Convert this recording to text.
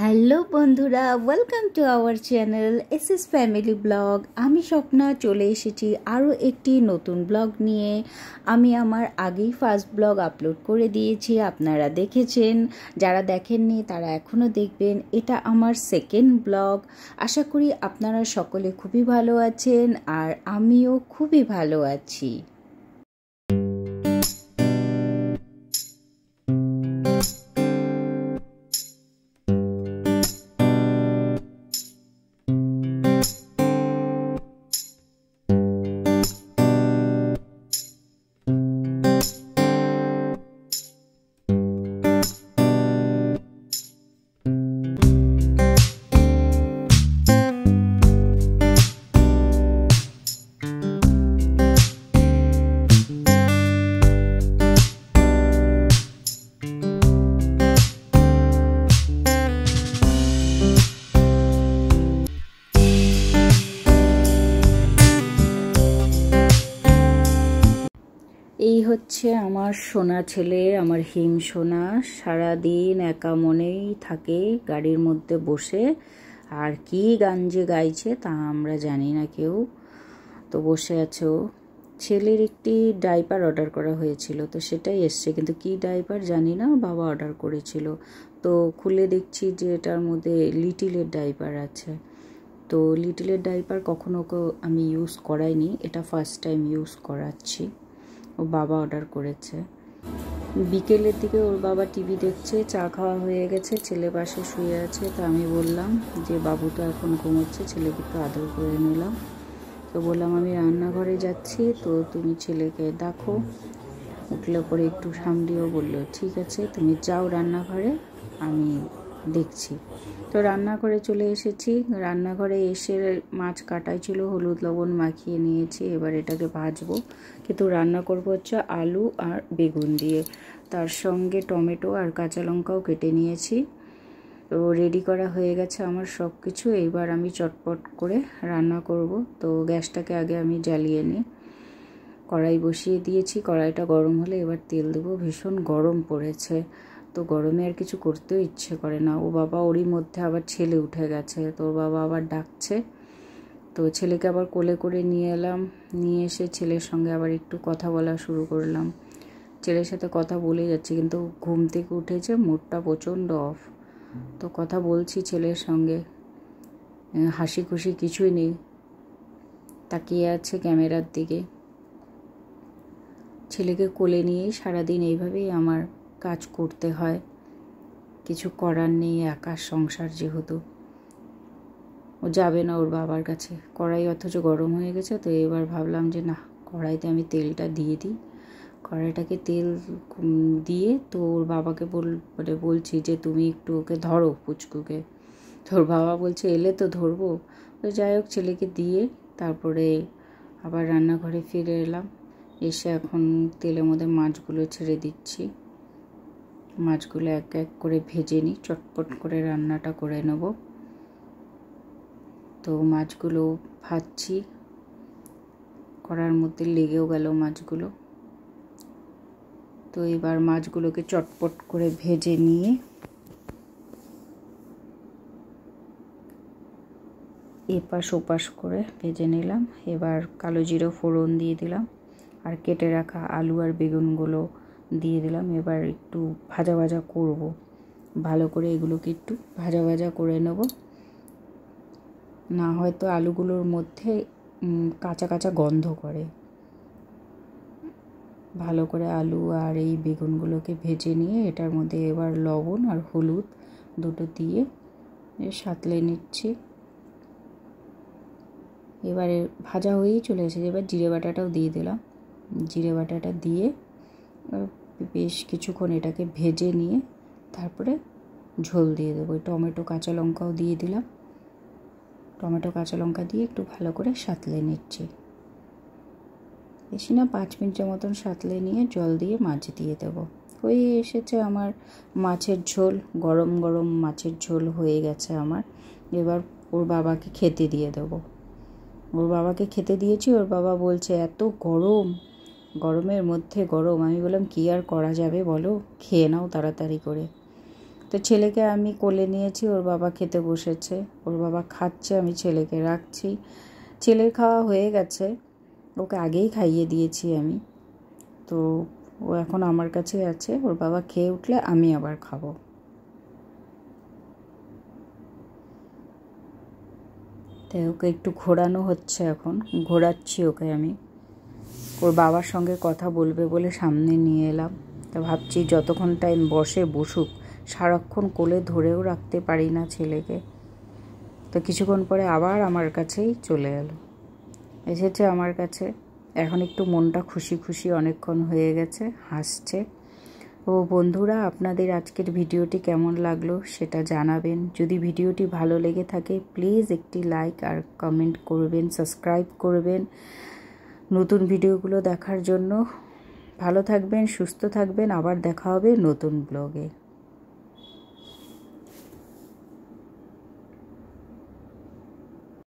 Hello বন্ধুরা, welcome to our channel SS family blog. আমি স্বপ্না চলে এসেছি আরও একটি নতুন ব্লগ নিয়ে। আমি আমার আগেই ফার্স্ট ব্লগ আপলোড করে দিয়েছি, আপনারা দেখেছেন। যারা দেখেননি তারা এখনও দেখবেন। এটা আমার সেকেন্ড ব্লগ। আশা করি আপনারা সকলে খুবই ভালো আছেন আর আমিও খুবই ভালো আছি। এই হচ্ছে আমার সোনা ছেলে, আমার হিম সোনা। সারাদিন একা মনেই থাকে গাড়ির মধ্যে বসে, আর কি গান যে গাইছে তা আমরা জানি না কেউ। তো বসে আছে ও। ছেলের একটি ডাইপার অর্ডার করা হয়েছিল, তো সেটাই এসছে, কিন্তু কি ডাইপার জানি না, বাবা অর্ডার করেছিল। তো খুলে দেখছি যে এটার মধ্যে লিটিলের ডাইপার আছে। তো লিটিলের ডাইপার কখনো আমি ইউজ করাইনি, এটা ফার্স্ট টাইম ইউজ করাচ্ছি। ও বাবা অর্ডার করেছে। বিকেলের দিকে ওর বাবা টিভি দেখছে, চা খাওয়া হয়ে গেছে, ছেলে পাশে শুয়ে আছে। তো আমি বললাম যে বাবু তো এখন ঘুমোচ্ছে, ছেলেকে একটু আদর করে নিলাম। তো বললাম আমি রান্নাঘরে যাচ্ছি, তো তুমি ছেলেকে দেখো। উঠলে পরে একটু সামলিয়েও বললো ঠিক আছে তুমি যাও রান্নাঘরে, আমি দেখছি। তো রান্নাঘরে চলে এসেছি। রান্নাঘরে এসে মাছ কাটাই ছিল, হলুদ লবণ মাখিয়ে নিয়েছি। এবার এটাকে ভাজবো, কিন্তু রান্না করবো হচ্ছে আলু আর বেগুন দিয়ে। তার সঙ্গে টমেটো আর কাঁচা লঙ্কাও কেটে নিয়েছি। তো রেডি করা হয়ে গেছে আমার সব কিছু। এইবার আমি চটপট করে রান্না করব। তো গ্যাসটাকে আগে আমি জ্বালিয়ে নিই। কড়াই বসিয়ে দিয়েছি, কড়াইটা গরম হলে এবার তেল দেবো। ভীষণ গরম পড়েছে, তো গরমে আর কিছু করতেও ইচ্ছে করে না। ও বাবা ওরই মধ্যে আবার ছেলে উঠে গেছে, তো ওর বাবা আবার ডাকছে। তো ছেলেকে আবার কোলে করে নিয়ে এলাম। নিয়ে এসে ছেলের সঙ্গে আবার একটু কথা বলা শুরু করলাম। ছেলের সাথে কথা বলে যাচ্ছি, কিন্তু ঘুম থেকে উঠেছে, মুডটা প্রচণ্ড অফ। তো কথা বলছি ছেলের সঙ্গে, হাসি খুশি কিছুই নেই, তাকিয়ে আছে ক্যামেরার দিকে। ছেলেকে কোলে নিয়েই সারাদিন এইভাবেই আমার কাজ করতে হয়, কিছু করার নেই, একার সংসার যেহেতু। ও যাবে না ওর বাবার কাছে। কড়াই অথচ গরম হয়ে গেছে, তো এবার ভাবলাম যে না, কড়াইতে আমি তেলটা দিয়ে দিই। কড়াইটাকে তেল দিয়ে তো ওর বাবাকে বলছি যে তুমি একটু ওকে ধরো পুচকুকে। তো ওর বাবা বলছে এলে তো ধরবো। তো যাই হোক, ছেলেকে দিয়ে তারপরে আবার রান্নাঘরে ফিরে এলাম। এসে এখন তেলের মধ্যে মাছগুলো ছেড়ে দিচ্ছি। মাছগুলো এক এক করে ভেজে নিই, চটপট করে রান্নাটা করে নেব। তো মাছগুলো ভাজছি, কড়ার মধ্যে লেগেও গেল মাছগুলো। তো এবার মাছগুলোকে চটপট করে ভেজে নিয়ে এপাশ ওপাশ করে ভেজে নিলাম। এবার কালো জিরে ফোড়ন দিয়ে দিলাম, আর কেটে রাখা আলু আর বেগুনগুলো দিয়ে দিলাম। এবার একটু ভাজা ভাজা করব, ভালো করে এগুলোকে একটু ভাজা ভাজা করে নেব, না হয়তো আলুগুলোর মধ্যে কাঁচা কাঁচা গন্ধ করে। ভালো করে আলু আর এই বেগুনগুলোকে ভেজে নিয়ে এটার মধ্যে এবার লবণ আর হলুদ দুটো দিয়ে সাঁতলে নিচ্ছি। এবারে ভাজা হয়েই চলে এসেছে। এবার জিরে বাটাটাও দিয়ে দিলাম। জিরে বাটাটা দিয়ে বেশ কিছুক্ষণ এটাকে ভেজে নিয়ে তারপরে ঝোল দিয়ে দেবো। টমেটো কাঁচা লঙ্কাও দিয়ে দিলাম। টমেটো কাঁচা লঙ্কা দিয়ে একটু ভালো করে সাঁতলে নিচ্ছি, বেশি না 5 মিনিটের মতন সাঁতলে নিয়ে জল দিয়ে মাছ দিয়ে দেবো। হয়ে এসেছে আমার মাছের ঝোল। গরম গরম মাছের ঝোল হয়ে গেছে আমার। এবার ওর বাবাকে খেতে দিয়ে দেবো। ওর বাবাকে খেতে দিয়েছি। ওর বাবা বলছে এত গরম, গরমের মধ্যে গরম। আমি বললাম কী আর করা যাবে বলো, খেয়ে নাও তাড়াতাড়ি করে। তো ছেলেকে আমি কোলে নিয়েছি, ওর বাবা খেতে বসেছে, ওর বাবা খাচ্ছে, আমি ছেলেকে রাখছি। ছেলের খাওয়া হয়ে গেছে, ওকে আগেই খাইয়ে দিয়েছি আমি। তো ও এখন আমার কাছে আছে, ওর বাবা খেয়ে উঠলে আমি আবার খাবো। তাই ওকে একটু ঘোরানো হচ্ছে, এখন ঘোরাচ্ছি ওকে আমি। ওর বাবার সঙ্গে কথা বলবে বলে সামনে নিয়ে এলাম। তা ভাবছি যতক্ষণ টাইম বসুক, সারাক্ষণ কোলে ধরেও রাখতে পারি না ছেলেকে। তো কিছুক্ষণ পরে আবার আমার কাছেই চলে এসেছে আমার কাছে। এখন একটু মনটা খুশি খুশি অনেকক্ষণ হয়ে গেছে, হাসছে। ও বন্ধুরা, আপনাদের আজকের ভিডিওটি কেমন লাগলো সেটা জানাবেন। যদি ভিডিওটি ভালো লেগে থাকে প্লিজ একটি লাইক আর কমেন্ট করবেন, সাবস্ক্রাইব করবেন নতুন ভিডিওগুলো দেখার জন্য। ভালো থাকবেন, সুস্থ থাকবেন, আবার দেখা হবে নতুন ব্লগে।